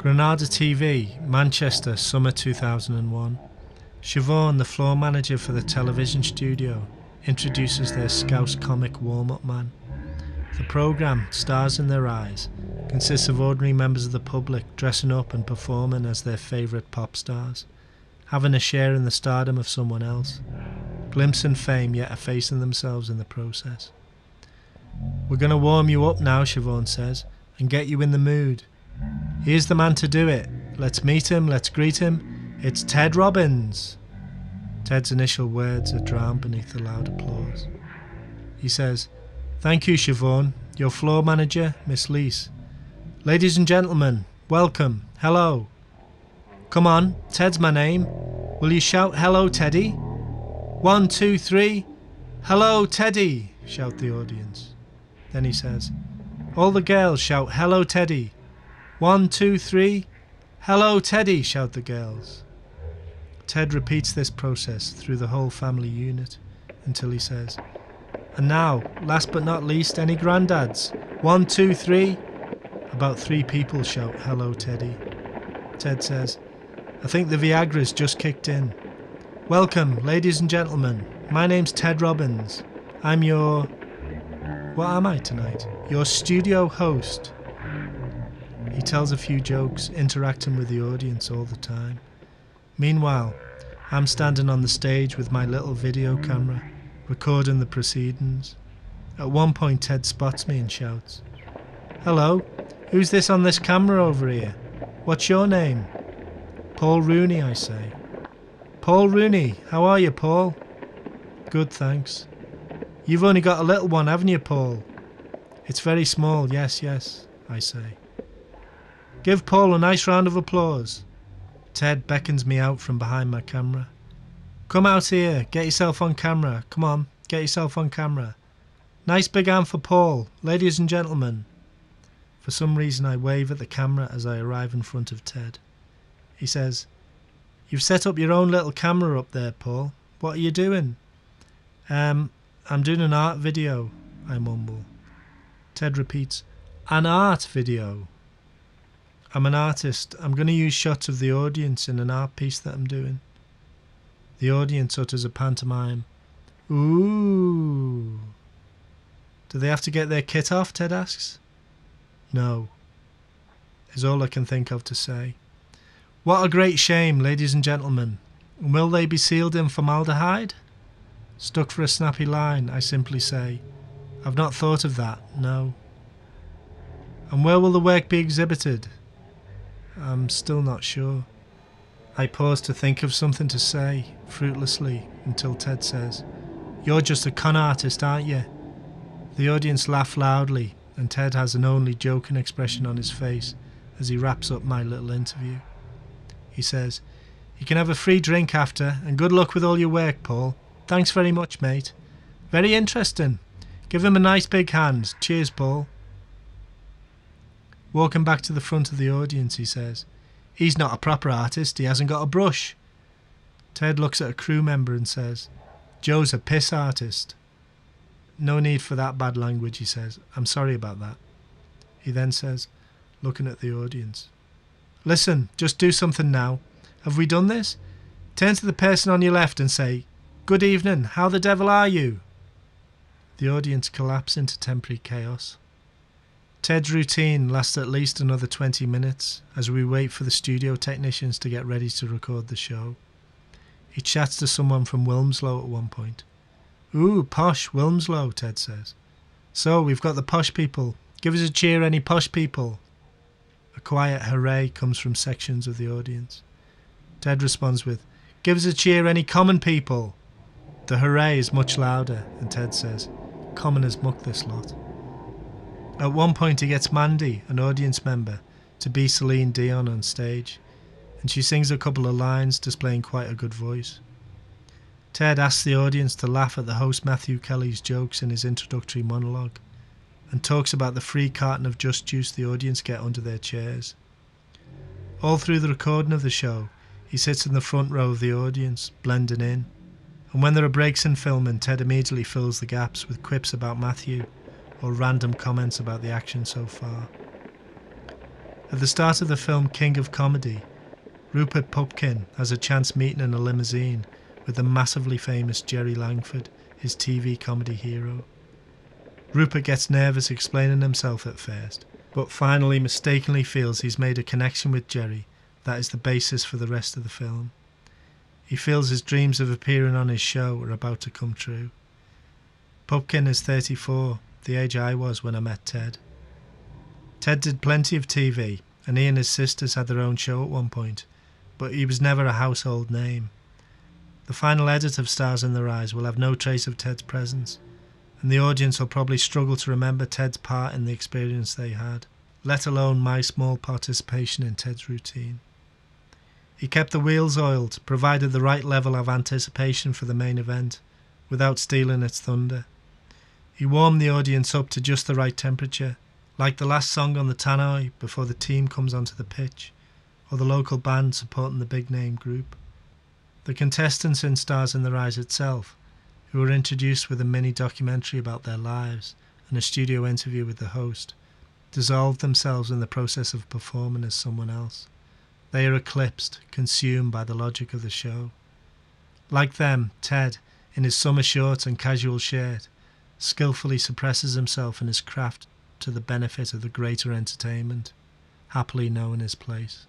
Granada TV, Manchester, summer 2001. Siobhan, the floor manager for the television studio, introduces their Scouse comic warm-up man. The programme, Stars in Their Eyes, consists of ordinary members of the public dressing up and performing as their favourite pop stars, having a share in the stardom of someone else, glimpsing fame yet effacing themselves in the process. We're going to warm you up now, Siobhan says, and get you in the mood. Here's the man to do it. Let's meet him, let's greet him. It's Ted Robbins. Ted's initial words are drowned beneath the loud applause. He says, "Thank you, Siobhan. Your floor manager, Miss Leese. Ladies and gentlemen, welcome. Hello. Come on, Ted's my name. Will you shout hello, Teddy? 1, 2, 3. Hello, Teddy," shout the audience. Then he says, "All the girls shout hello, Teddy. 1, 2, 3. Hello, Teddy," shout the girls. Ted repeats this process through the whole family unit until he says, "And now, last but not least, any granddads? 1, 2, 3. About 3 people shout hello, Teddy. Ted says, "I think the Viagra's just kicked in. Welcome, ladies and gentlemen. My name's Ted Robbins. I'm your... What am I tonight? Your studio host." He tells a few jokes, interacting with the audience all the time. Meanwhile, I'm standing on the stage with my little video camera, recording the proceedings. At one point, Ted spots me and shouts, "Hello, who's this on this camera over here? What's your name?" "Paul Rooney," I say. "Paul Rooney, how are you, Paul?" "Good, thanks." "You've only got a little one, haven't you, Paul?" "It's very small, yes, I say. "Give Paul a nice round of applause." Ted beckons me out from behind my camera. "Come out here, get yourself on camera. Come on, get yourself on camera. Nice big hand for Paul, ladies and gentlemen." For some reason I wave at the camera as I arrive in front of Ted. He says, "You've set up your own little camera up there, Paul. What are you doing?" I'm doing an art video," I mumble. Ted repeats, "An art video?" "I'm an artist. I'm going to use shots of the audience in an art piece that I'm doing." The audience utters a pantomime. "Ooh." "Do they have to get their kit off?" Ted asks. "No," is all I can think of to say. "What a great shame, ladies and gentlemen. Will they be sealed in formaldehyde?" Stuck for a snappy line, I simply say, "I've not thought of that, no." "And where will the work be exhibited?" I'm still not sure. I pause to think of something to say, fruitlessly, until Ted says, "You're just a con artist, aren't you?" The audience laugh loudly, and Ted has an only joking expression on his face as he wraps up my little interview. He says, "You can have a free drink after, and good luck with all your work, Paul. Thanks very much, mate. Very interesting. Give him a nice big hand. Cheers, Paul." Walking back to the front of the audience, he says, "He's not a proper artist, he hasn't got a brush." Ted looks at a crew member and says, "Joe's a piss artist." "No need for that bad language," he says. "I'm sorry about that." He then says, looking at the audience, "Listen, just do something now. Have we done this? Turn to the person on your left and say, 'Good evening, how the devil are you?'" The audience collapse into temporary chaos. Ted's routine lasts at least another 20 minutes as we wait for the studio technicians to get ready to record the show. He chats to someone from Wilmslow at one point. "Ooh, posh, Wilmslow," Ted says. "So, we've got the posh people. Give us a cheer, any posh people." A quiet hooray comes from sections of the audience. Ted responds with, "Give us a cheer, any common people." The hooray is much louder, and Ted says, "Common as muck, this lot." At one point he gets Mandy, an audience member, to be Celine Dion on stage, and she sings a couple of lines, displaying quite a good voice. Ted asks the audience to laugh at the host Matthew Kelly's jokes in his introductory monologue, and talks about the free carton of Just Juice the audience get under their chairs. All through the recording of the show, he sits in the front row of the audience, blending in, and when there are breaks in filming, Ted immediately fills the gaps with quips about Matthew, or random comments about the action so far. At the start of the film King of Comedy, Rupert Pupkin has a chance meeting in a limousine with the massively famous Jerry Langford, his TV comedy hero. Rupert gets nervous explaining himself at first, but finally mistakenly feels he's made a connection with Jerry that is the basis for the rest of the film. He feels his dreams of appearing on his show are about to come true. Pupkin is 34, the age I was when I met Ted. Ted did plenty of TV, and he and his sisters had their own show at one point, but he was never a household name. The final edit of Stars in Their Eyes will have no trace of Ted's presence, and the audience will probably struggle to remember Ted's part in the experience they had, let alone my small participation in Ted's routine. He kept the wheels oiled, provided the right level of anticipation for the main event, without stealing its thunder. He warmed the audience up to just the right temperature, like the last song on the tannoy before the team comes onto the pitch, or the local band supporting the big name group. The contestants in Stars in Their Eyes itself, who were introduced with a mini documentary about their lives and a studio interview with the host, dissolved themselves in the process of performing as someone else. They are eclipsed, consumed by the logic of the show. Like them, Ted, in his summer shorts and casual shirt, skillfully suppresses himself in his craft to the benefit of the greater entertainment, happily knowing his place.